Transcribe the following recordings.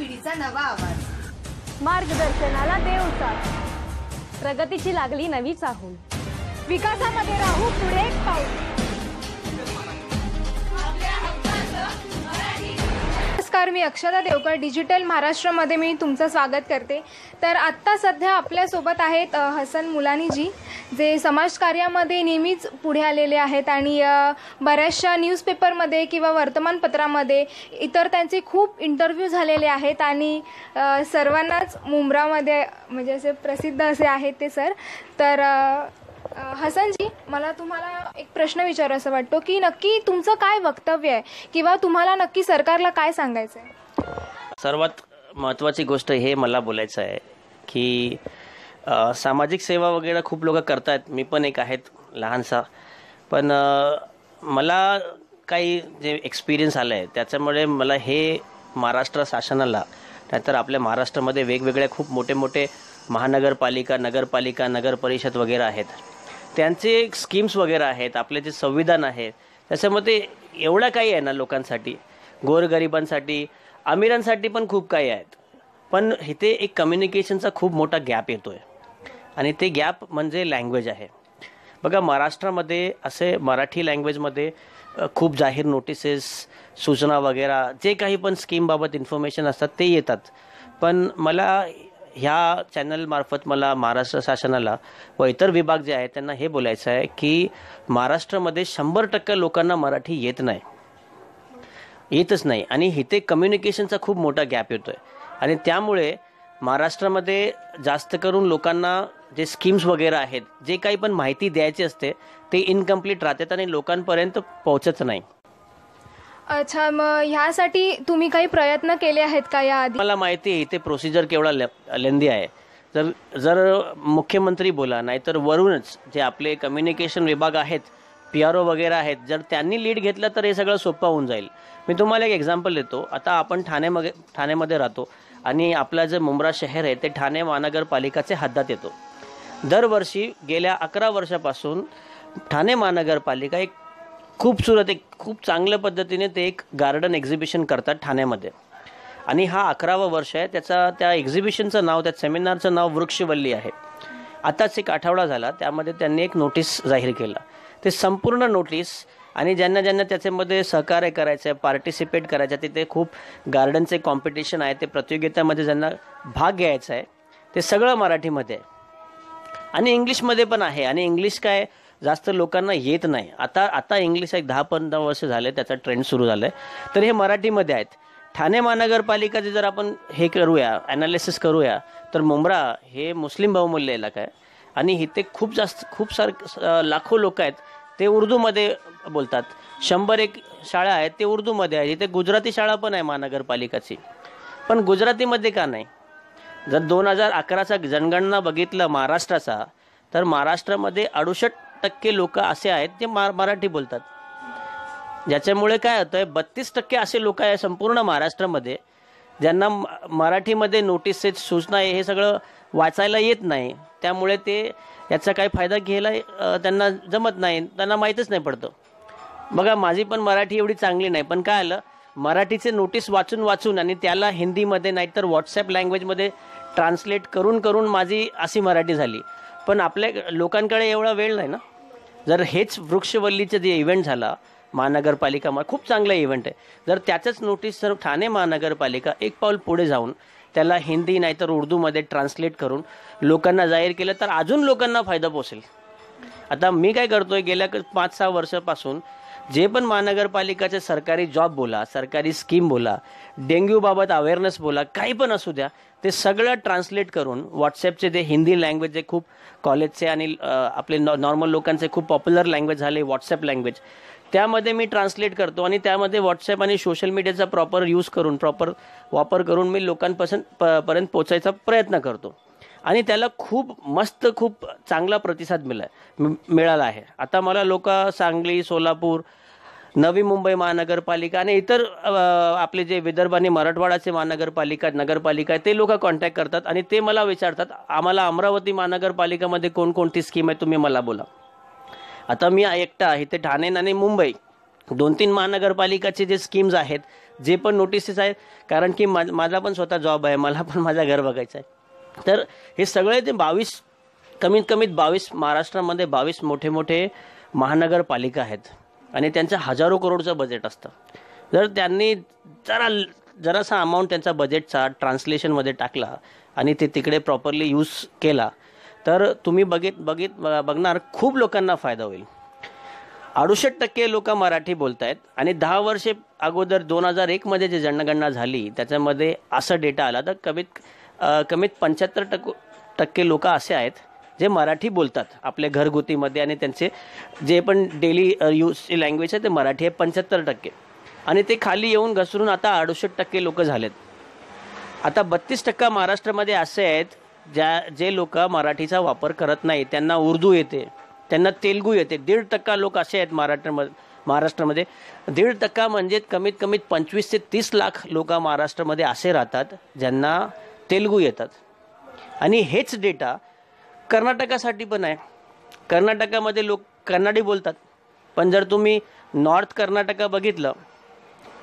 पिढीचा नवा आवाज, मार्गदर्शनाला देव साथ, प्रगतीची लागली नवी चाहूल, विकासामध्ये राहू पुढे एक पाऊल. नमस्कार, मी अक्षता देवकर. डिजिटल महाराष्ट्रामध्ये मी तुमचं स्वागत करते. तर आत्ता सध्या आपल्यासोबत आहेत हसन मुलानीजी, जे समाजकार्यामध्ये नेहमीच पुढे आलेले आहेत आणि बऱ्याचशा न्यूजपेपरमध्ये किंवा वर्तमानपत्रामध्ये इतर त्यांचे खूप इंटरव्ह्यू झालेले आहेत आणि सर्वांनाच मुंब्रामध्ये म्हणजे असे प्रसिद्ध असे आहेत ते सर. तर हसनजी, मला तुम्हाला एक प्रश्न विचारायचा वाटतो की नक्की तुमचं काय वक्तव्य आहे किंवा तुम्हाला नक्की सरकारला काय सांगायचं आहे? सर्वात महत्त्वाची गोष्ट हे मला बोलायचं आहे की सामाजिक सेवा वगैरे खूप लोक करतात, मी पण एक आहेत लहानसा, पण मला काही जे एक्सपिरियन्स आलं आहे त्याच्यामुळे मला हे महाराष्ट्र शासनाला, नाहीतर आपल्या महाराष्ट्रामध्ये वेगवेगळ्या खूप मोठे मोठे महानगरपालिका, नगरपालिका, नगर परिषद वगैरे आहेत, त्यांचे स्कीम्स वगैरे आहेत, आपले जे संविधान आहे त्याच्यामध्ये एवढं काही आहे ना लोकांसाठी, गोरगरिबांसाठी, अमीरांसाठी पण खूप काही आहेत. पण इथे एक कम्युनिकेशनचा खूप मोठा गॅप येतो आहे आणि ते गॅप म्हणजे लँग्वेज आहे. बघा, महाराष्ट्रामध्ये असे मराठी लँग्वेजमध्ये खूप जाहीर नोटिसेस, सूचना वगैरे जे काही पण स्कीमबाबत इन्फॉर्मेशन असतात ते येतात. पण मला ह्या चॅनलमार्फत मला महाराष्ट्र शासनाला व इतर विभाग जे आहेत त्यांना हे बोलायचं आहे की महाराष्ट्रामध्ये 100% लोकांना मराठी येतच नाही आणि इथे कम्युनिकेशनचा खूप मोठा गॅप येतो आहे आणि त्यामुळे महाराष्ट्रामध्ये जास्त करून लोकांना जे स्कीम्स वगैरे आहेत, जे काही पण माहिती द्यायची असते ते इनकम्प्लीट राहतात आणि लोकांपर्यंत पोहोचत नाही. अच्छा, मग ह्यासाठी तुम्ही काही प्रयत्न केले आहेत का याआधी? मला माहिती आहे इथे प्रोसिजर केवढा लेंदी आहे. जर मुख्यमंत्री बोला, नाहीतर वरूनच जे आपले कम्युनिकेशन विभाग आहेत, PRO वगैरे आहेत, जर त्यांनी लीड घेतलं तर हे सगळं सोपं होऊन जाईल. मी तुम्हाला एक एक्झाम्पल देतो. आता आपण ठाण्यामध्ये राहतो आणि आपला जे मुंब्रा शहर आहे ते ठाणे महानगरपालिकाचे हद्दात येतो. दरवर्षी गेल्या 11 वर्षापासून ठाणे महानगरपालिका एक खूप चांगल्या पद्धतीने ते एक गार्डन एक्झिबिशन करतात ठाण्यामध्ये आणि हा 11वा वर्ष आहे. त्या एक्झिबिशनचं नाव, त्या सेमिनारचं नाव वृक्षवल्ली आहे. आताच एक आठवडा झाला, त्यामध्ये त्यांनी एक नोटीस जाहीर केला. ते संपूर्ण नोटीस आणि ज्यांना त्याच्यामध्ये सहकार्य करायचं आहे, पार्टिसिपेट करायचं आहे, तिथे खूप गार्डनचे कॉम्पिटिशन आहे, ते प्रतियोगितामध्ये ज्यांना भाग घ्यायचा आहे ते सगळं मराठीमध्ये आहे आणि इंग्लिशमध्ये पण आहे. आणि इंग्लिश काय जास्त लोकांना येत नाही. आता इंग्लिश एक 10-15 वर्ष झाले त्याचा ट्रेंड सुरू झाला आहे, तर हे मराठीमध्ये आहेत. ठाणे महानगरपालिकाचे जर आपण हे करूया, ॲनालिसिस करूया, तर मुंब्रा हे मुस्लिम बहुमूल्य इलाका आहे आणि इथे खूप लाखो लोक आहेत ते उर्दूमध्ये बोलतात. 101 शाळा आहेत ते उर्दूमध्ये आहेत. इथे गुजराती शाळा पण आहे महानगरपालिकाची, पण गुजरातीमध्ये का नाही? जर 2011चा जनगणना बघितलं महाराष्ट्राचा, तर महाराष्ट्रामध्ये 68% लोक असे आहेत जे मराठी बोलतात. ज्याच्यामुळे काय होतं आहे, 32% असे लोक आहे संपूर्ण महाराष्ट्रामध्ये ज्यांना मराठीमध्ये नोटिसेस, सूचना हे सगळं वाचायला येत नाही. त्यामुळे ते याचा काही फायदा घ्यायला त्यांना जमत नाही, त्यांना माहीतच नाही पडतं. बघा, माझी पण मराठी एवढी चांगली नाही, पण काय आलं, मराठीचे नोटीस वाचून आणि त्याला हिंदीमध्ये नाहीतर व्हॉट्सॲप लँग्वेजमध्ये ट्रान्सलेट करून माझी अशी मराठी झाली. पण आपल्या लोकांकडे एवढा वेळ नाही ना. जर हेच वृक्षवल्लीचं जे इव्हेंट झाला महानगरपालिका, खूप चांगला इव्हेंट आहे, जर त्याचंच नोटीस जर ठाणे महानगरपालिका एक पाऊल पुढे जाऊन त्याला हिंदी नाहीतर उर्दूमध्ये ट्रान्सलेट करून लोकांना जाहीर केलं तर अजून लोकांना फायदा पोचेल. आता मी काय करतोय, गेल्या 5-6 वर्षापासून जे पण महानगरपालिकाचे सरकारी जॉब बोला, सरकारी स्कीम बोला, डेंग्यूबाबत अवेअरनेस बोला, काही पण असू द्या, ते सगळं ट्रान्सलेट करून व्हॉट्सॲपचे ते हिंदी लँग्वेज जे खूप कॉलेजचे आणि आपले नॉर्मल लोकांचे खूखूप पॉप्युलर लँग्वेज झाले व्हॉट्सॲप लँग्वेज, त्यामध्ये मी ट्रान्सलेट करतो आणि त्यामध्ये व्हॉट्सॲप आणि सोशल मीडियाचा प्रॉपर वापर करून मी लोकांपर्यंत पोचायचा प्रयत्न करतो आणि त्याला खूप चांगला प्रतिसाद मिळाला आहे. आता मला लोक सांगली, सोलापूर, नवी मुंबई महानगरपालिका आणि इतर आपले जे विदर्भ आणि मराठवाड्याचे नगरपालिका ते लोक कॉन्टॅक्ट करतात आणि ते मला विचारतात, आम्हाला अमरावती महानगरपालिकामध्ये कोणकोणती स्कीम आहे तुम्ही मला बोला. आता मी एकटा आहे ते ठाणे आणि मुंबई 2-3 महानगरपालिकाचे जे स्कीम्स आहेत, जे पण नोटिसेस आहेत, कारण की माझा पण स्वतः जॉब आहे, मला पण माझं घर बघायचं आहे. तर हे सगळे ते 22 कमीत कमीत 22 महाराष्ट्रामध्ये 22 मोठे मोठे महानगरपालिका आहेत आणि त्यांचं हजारो करोडचं बजेट असतं. जर त्यांनी जरासा अमाऊंट त्यांचा बजेटचा ट्रान्सलेशनमध्ये टाकला आणि ते तिकडे प्रॉपरली यूज केला तर तुम्ही बघणार खूप लोकांना फायदा होईल. 68% लोक मराठी बोलत आहेत आणि 10 वर्षे अगोदर 2001 जे जनगणना झाली त्याच्यामध्ये असा डेटा आला तर कमीत 75% लोक असे आहेत जे मराठी बोलतात आपल्या घरगुतीमध्ये आणि त्यांचे जे पण डेली यूजची लँग्वेज आहे ते मराठी आहे 75%. आणि ते खाली येऊन घसरून आता 68% लोक झालेत. आता 32% महाराष्ट्रामध्ये असे आहेत जे लोक मराठीचा वापर करत नाही, त्यांना उर्दू येते, त्यांना तेलुगू येते. 1.5% लोक असे आहेत महाराष्ट्रामध्ये. 1.5% म्हणजे कमीत कमीत 25 ते 30 लाख लोक महाराष्ट्रामध्ये असे राहतात ज्यांना तेलुगू येतात. आणि हेच डेटा कर्नाटकासाठी पण आहे. कर्नाटकामध्ये लोक कन्नडी बोलतात, पण जर तुम्ही नॉर्थ कर्नाटका बघितलं,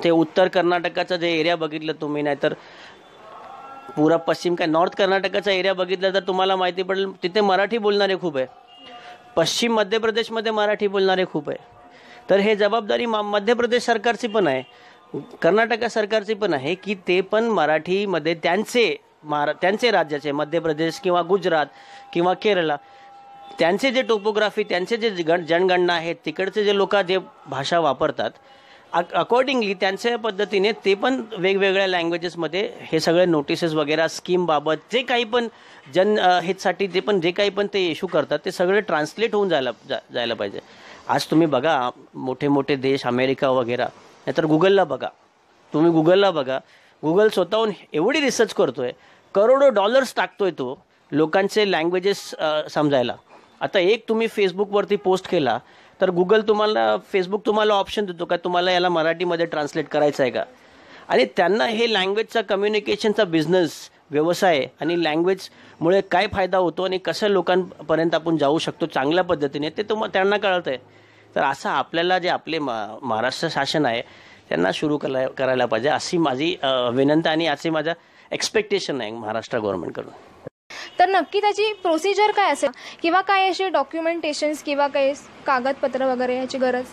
ते उत्तर कर्नाटकाचा जे एरिया बघितलं तुम्ही, नाहीतर पुरा पश्चिम नॉर्थ कर्नाटकाचा एरिया बघितलं तर तुम्हाला माहिती पडेल तिथे मराठी बोलणारे खूप आहे. पश्चिम मध्य प्रदेशमध्ये मराठी बोलणारे खूप आहे. तर हे जबाबदारी मध्य प्रदेश सरकारची पण आहे, कर्नाटक सरकारची पण आहे की ते पण मराठीमध्ये त्यांचे राज्याचे मध्य प्रदेश किंवा गुजरात किंवा केरला त्यांचे जे टोपोग्राफी त्यांचे जे जनगणना आहेत तिकडचे जे लोक जे भाषा वापरतात अकॉर्डिंगली त्यांच्या पद्धतीने ते पण वेगवेगळ्या लँग्वेजेसमध्ये हे सगळे नोटिसेस वगैरे स्कीमबाबत जे काही पण हितसाठी जे काही पण ते इश्यू करतात ते सगळे ट्रान्सलेट होऊन जायला पाहिजे. आज तुम्ही बघा मोठे मोठे देश अमेरिका वगैरे, नाहीतर गुगलला बघा, गुगल स्वतःहून एवढी रिसर्च करतोय, करोडो डॉलर्स टाकतोय तो लोकांचे लँग्वेजेस समजायला. आता एक तुम्ही फेसबुकवरती पोस्ट केला तर फेसबुक तुम्हाला ऑप्शन देतो का तुम्हाला याला मराठीमध्ये ट्रान्सलेट करायचं आहे का. आणि त्यांना हे लँग्वेजचा कम्युनिकेशनचा बिझनेस व्यवसाय आणि लँग्वेजमुळे काय फायदा होतो आणि कसं लोकांपर्यंत आपण जाऊ शकतो चांगल्या पद्धतीने ते त्यांना कळत आहे. तर असं आपल्याला जे आपले महाराष्ट्र शासन आहे त्यांना सुरू करायला पाहिजे अशी माझी विनंती आणि असे माझं एक्सपेक्टेशन आहे महाराष्ट्र गव्हर्नमेंटकडून. तर नक्की त्याची प्रोसिजर काय असेल किंवा काय असे डॉक्युमेंटेशन्स किंवा काही कागदपत्र वगैरे याची गरज?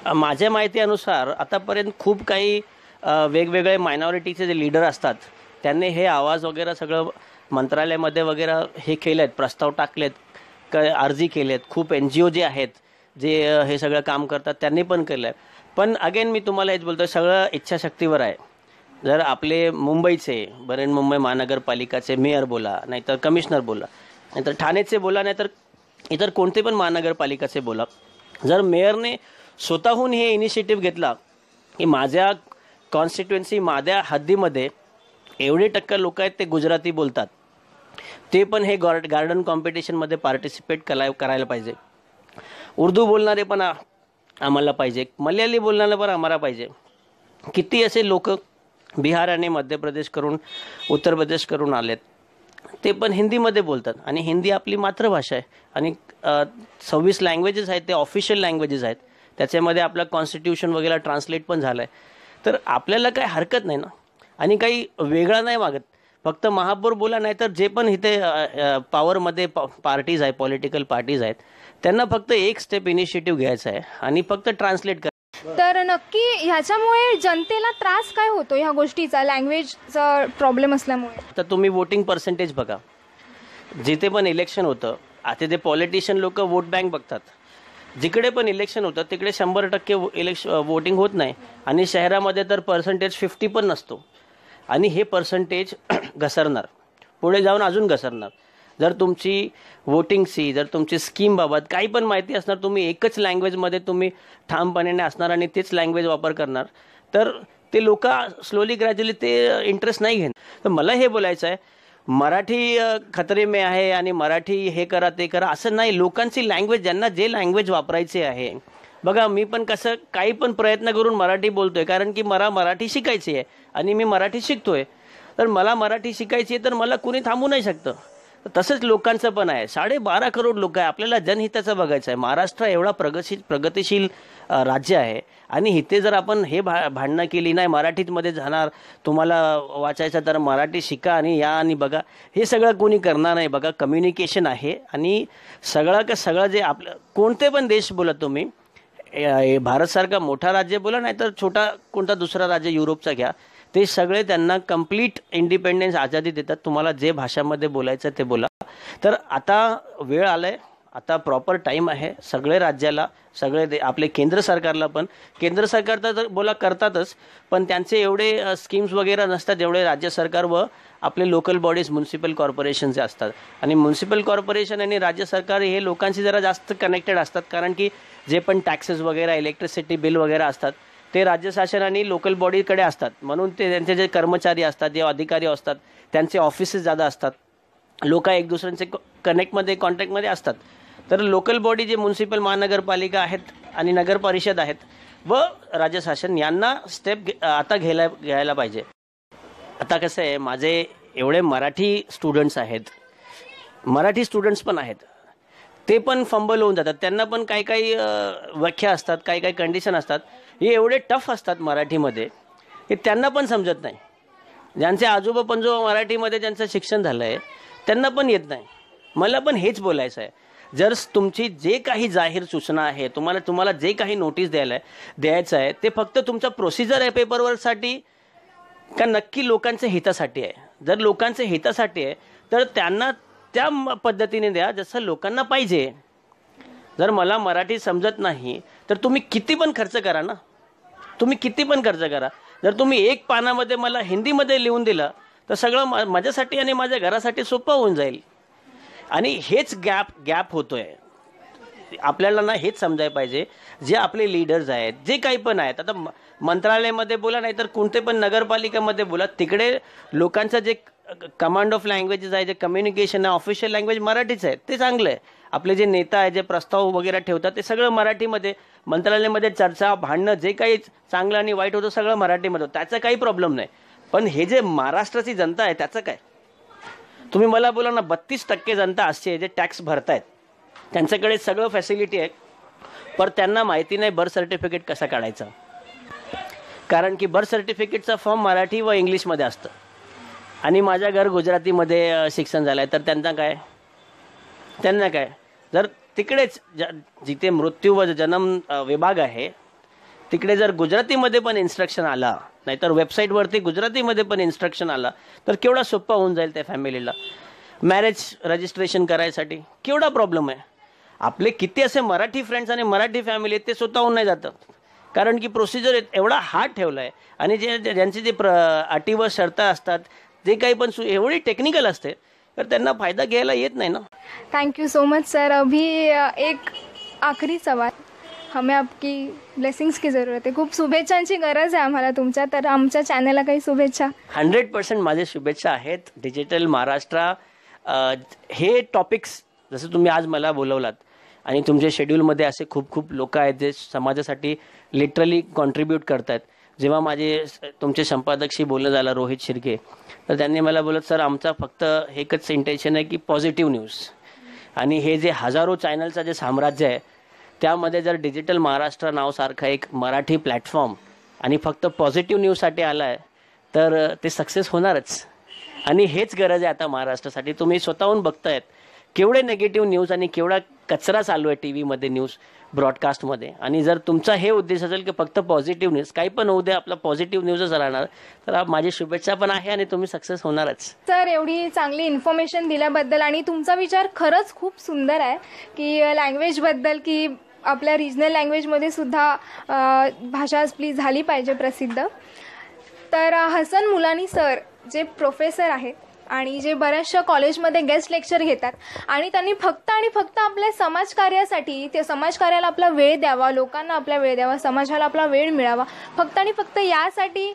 माझ्या माहितीनुसार आतापर्यंत खूप काही वेगवेगळे मायनॉरिटीचे जे लीडर असतात त्यांनी हे आवाज वगैरे सगळं मंत्रालयामध्ये वगैरे हे केले आहेत, प्रस्ताव टाकलेत, अर्जी केलेत. खूप NGO जे आहेत जे हे सगळं काम करतात त्यांनी पण केलं आहे. पण अगेन मी तुम्हाला हेच बोलतो, सगळं इच्छाशक्तीवर आहे. जर आपले मुंबईचे मुंबई महानगरपालिकाचे मेयर बोला, नाहीतर कमिशनर बोला, नाहीतर ठाणेचे बोला, नाहीतर इतर कोणते पण महानगरपालिकाचे बोला, जर मेयरने स्वतःहून हे इनिशिएटिव्ह घेतला की माझ्या कॉन्स्टिट्युएन्सी माझ्या हद्दीमध्ये एवढे टक्के लोक आहेत ते गुजराती बोलतात, ते पण हे गार्डन कॉम्पिटिशनमध्ये पार्टिसिपेट करायला पाहिजे. उर्दू बोलणारे पण आम्हाला पाहिजे, मल्याळी बोलणारे पण आम्हाला पाहिजे. किती असे लोक बिहार आणि मध्य प्रदेश करून उत्तर प्रदेश करून आलेत ते पण हिंदीमध्ये बोलतात आणि हिंदी आपली मातृभाषा आहे आणि 26 लँग्वेजेस आहेत ते ऑफिशियल लँग्वेजेस आहेत. त्याच्यामध्ये आपलं कॉन्स्टिट्यूशन वगैरे ट्रान्सलेट पण झालं आहे. तर आपल्याला काही हरकत नाही ना आणि काही वेगळा नाही मागत, फक्त महापौर बोला, नाही तर जे पण इथे पॉवरमध्ये पार्टीज आहे, पॉलिटिकल पार्टीज आहेत त्यांना फक्त एक स्टेप इनिशिएटिव्ह घ्यायचा आहे आणि फक्त ट्रान्सलेट कर. तर नक्की ह्याच्यामुळे जनतेला त्रास काय होतो ह्या गोष्टीचा, लँग्वेजचा प्रॉब्लेम असल्यामुळे? तर तुम्ही वोटिंग पर्सेंटेज बघा, जिथे पण इलेक्शन होतं आता ते पॉलिटिशियन लोक वोट बँक बघतात. जिकडे पण इलेक्शन होतं तिकडे 100% वोटिंग होत नाही आणि शहरामध्ये तर पर्सेंटेज 50 पण नसतो आणि हे पर्सेंटेज घसरणार, पुढे जाऊन अजून घसरणार. जर तुमची वोटिंगची, जर तुमची स्कीमबाबत काही पण माहिती असणार, तुम्ही एकच लँग्वेजमध्ये तुम्ही ठामपणे असणार आणि तेच लँग्वेज वापर करणार, तर ते लोक स्लोली ग्रॅज्युअली ते इंटरेस्ट नाही घेणार. तर मला हे बोलायचं आहे मराठी खतरे में आहे आणि मराठी हे करा ते करा असं नाही. लोकांची लँग्वेज, ज्यांना जे लँग्वेज वापरायचे आहे, बघा मी पण कसं काही पण प्रयत्न करून मराठी बोलतोय कारण की मला मराठी शिकायची आहे आणि मी मराठी शिकतोय. तर मला मराठी शिकायची आहे तर मला कुणी थांबू नाही शकतं. तसंच लोकांचं पण आहे. 12.5 करोड लोक आहे. आपल्याला जनहिताचं बघायचं आहे. महाराष्ट्र एवढा प्रगतिशील राज्य आहे आणि इथे जर आपण हे भांडणं केली, नाही मराठीमध्ये जाणार, तुम्हाला वाचायचं तर मराठी शिका आणि या आणि बघा, हे सगळं कोणी करणार नाही. बघा, कम्युनिकेशन आहे आणि सगळं जे आपलं कोणते पण देश बोला तुम्ही, भारतसारखा मोठा राज्य बोला नाही तर छोटा कोणता दुसरा राज्य युरोपचा घ्या, ते सगळे त्यांना कंप्लीट इंडिपेंडेन्स आझादी देतात. तुम्हाला जे भाषामध्ये बोलायचं ते बोला. तर आता वेळ आलाय, आता प्रॉपर टाईम आहे सगळे राज्याला, आपले केंद्र सरकारला पण. केंद्र सरकार तर बोला करतातच, पण त्यांचे एवढे स्कीम्स वगैरे नसतात जेवढे राज्य सरकार व आपले लोकल बॉडीज म्युन्सिपल कॉर्पोरेशनचे असतात. आणि म्युन्सिपल कॉर्पोरेशन आणि राज्य सरकार हे लोकांशी जरा जास्त कनेक्टेड असतात, कारण की जे पण टॅक्सेस वगैरे, इलेक्ट्रिसिटी बिल वगैरे असतात ते राज्य शासन आणि लोकल बॉडीकडे असतात. म्हणून ते त्यांचे जे कर्मचारी असतात, जे अधिकारी असतात, त्यांचे ऑफिसेस ज्यादा असतात, लोक एक दुसऱ्यांचे कॉन्टॅक्टमध्ये असतात. तर लोकल बॉडी जे म्युन्सिपल महानगरपालिका आहेत आणि नगर परिषद आहेत व राज्य शासन यांना स्टेप आता घ्यायला पाहिजे. आता कसं आहे, माझे एवढे मराठी स्टुडंट्स पण आहेत, ते पण फंबल होऊन जातात. त्यांना पण काही व्याख्या असतात, काही कंडिशन असतात, हे एवढे टफ असतात मराठीमध्ये, हे त्यांना पण समजत नाही. ज्यांचे आजोबा पंजोबा मराठीमध्ये ज्यांचं शिक्षण झालं आहे त्यांना पण येत नाही. मला पण हेच बोलायचं आहे, जर तुमची जे काही जाहीर सूचना आहे, तुम्हाला जे काही नोटीस द्यायचं आहे ते फक्त तुमचा प्रोसिजर आहे पेपरवर्कसाठी का नक्की लोकांच्या हितासाठी आहे? जर लोकांच्या हितासाठी आहे तर त्यांना त्या पद्धतीने द्या जसं लोकांना पाहिजे. जर मला मराठी समजत नाही तर तुम्ही किती पण खर्च करा ना, जर तुम्ही एक पानामध्ये मला हिंदीमध्ये लिहून दिलं तर सगळं माझ्यासाठी आणि माझ्या घरासाठी सोपं होऊन जाईल. आणि हेच गॅप होतोय. आपल्याला ना हेच समजायला पाहिजे, जे आपले लीडर्स आहेत, जे काही पण आहेत, आता मंत्रालयामध्ये बोला नाही तर कोणते पण नगरपालिकेमध्ये बोला, तिकडे लोकांचं जे कमांड ऑफ लँग्वेजेस आहे, जे कम्युनिकेशन आहे, ऑफिशियल लँग्वेज मराठीच आहे, ते चांगलं आहे. आपले जे नेता आहे, जे प्रस्ताव वगैरे ठेवतात ते सगळं मराठीमध्ये, मंत्रालयामध्ये चर्चा भांडणं जे काही चांगलं आणि वाईट होतं सगळं मराठीमध्ये होतं, त्याचा काही प्रॉब्लेम नाही. पण हे जे महाराष्ट्राची जनता आहे त्याचं काय? तुम्ही मला बोला ना, 32% जनता अशी आहे जे टॅक्स भरतायत, त्यांच्याकडे सगळं फॅसिलिटी आहे, पण त्यांना माहिती नाही बर्थ सर्टिफिकेट कसा काढायचा. कारण की बर्थ सर्टिफिकेटचा फॉर्म मराठी व इंग्लिशमध्ये असतं आणि माझ्या घर गुजरातीमध्ये शिक्षण झालं आहे, तर त्यांना काय जर तिकडेच जिथे मृत्यू व जन्म विभाग आहे तिकडे जर गुजरातीमध्ये पण इन्स्ट्रक्शन आला, नाहीतर वेबसाईटवरती गुजरातीमध्ये पण इन्स्ट्रक्शन आला तर केवढा सोपा होऊन जाईल त्या फॅमिलीला. मॅरेज रजिस्ट्रेशन करायसाठी केवढा प्रॉब्लेम आहे. आपले किती असे मराठी फ्रेंड्स आणि मराठी फॅमिली आहेत ते स्वतःहून नाही जातात, कारण की प्रोसिजर एवढा हार्ड ठेवला आहे आणि ज्यांचे जे अटी व शर्तं असतात, जे काही पण एवढी टेक्निकल असते, तर त्यांना फायदा घ्यायला येत नाही ना. Thank you so much sir. अभी एक आखरी सवाल, हमें आपकी ब्लेसिंग्स की ज़रूरत है. खूप शुभेच्छांची गरज आहे आम्हाला तुमच्या, तर आमच्या चॅनलला काही शुभेच्छा. 100% माझे शुभेच्छा आहेत. डिजिटल महाराष्ट्र हे टॉपिक्स जसं तुम्ही आज मला बोलवलात आणि तुमच्या शेड्यूलमध्ये असे खूप लोक आहेत जे समाजासाठी लिटरली कॉन्ट्रीब्यूट करतात. जेव्हा तुमचे संपादकशी बोलणं झालं रोहित शिर्के, तर त्यांनी मला बोलत, सर आमचा फक्त एकच इंटेन्शन आहे की पॉझिटिव्ह न्यूज, आणि हे जे हजारो चॅनलचं जे साम्राज्य आहे त्यामध्ये जर डिजिटल महाराष्ट्र नावसारखा एक मराठी प्लॅटफॉर्म आणि फक्त पॉझिटिव्ह न्यूजसाठी आला आहे तर ते सक्सेस होणारच. आणि हेच गरज आहे आता महाराष्ट्रासाठी. तुम्ही स्वतःहून बघतायत केवढे निगेटिव्ह न्यूज आणि केवढा कचरा चालू आहे टी व्हीमध्ये, न्यूज ब्रॉडकास्टमध्ये. आणि जर तुमचा हे उद्देश असेल की फक्त पॉझिटिव्ह न्यूज, काही पण होऊ द्या आपला पॉझिटिव्ह न्यूजच राहणार, तर माझी शुभेच्छा पण आहे आणि तुम्ही सक्सेस होणारच. सर एवढी चांगली इन्फॉर्मेशन दिल्याबद्दल, आणि तुमचा विचार खरंच खूप सुंदर आहे की लँग्वेजबद्दल, की आपल्या रिजनल लँग्वेजमध्ये सुद्धा भाषा आपली झाली पाहिजे प्रसिद्ध. तर हसन मुलानी सर जे प्रोफेसर आहेत आणि जे बऱ्याचशा कॉलेजमध्ये गेस्ट लेक्चर घेतात, आणि त्यांनी फक्त आपल्या समाजकार्यासाठी, ते समाजकार्याला आपला वेळ द्यावा, लोकांना आपला वेळ द्यावा, समाजाला आपला वेळ मिळावा, फक्त यासाठी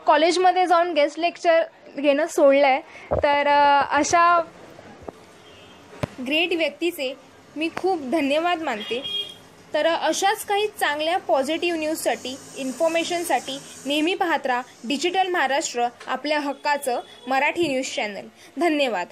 कॉलेजमध्ये जाऊन गेस्ट लेक्चर घेणं सोडलं आहे. तर अशा ग्रेट व्यक्तीचे मी खूप धन्यवाद मानते. तर अशाच काही चांगल्या पॉझिटिव्ह न्यूजसाठी, इन्फॉर्मेशनसाठी नेहमी पाहत राहा डिजिटल महाराष्ट्र, आपल्या हक्काचं मराठी न्यूज चॅनल. धन्यवाद.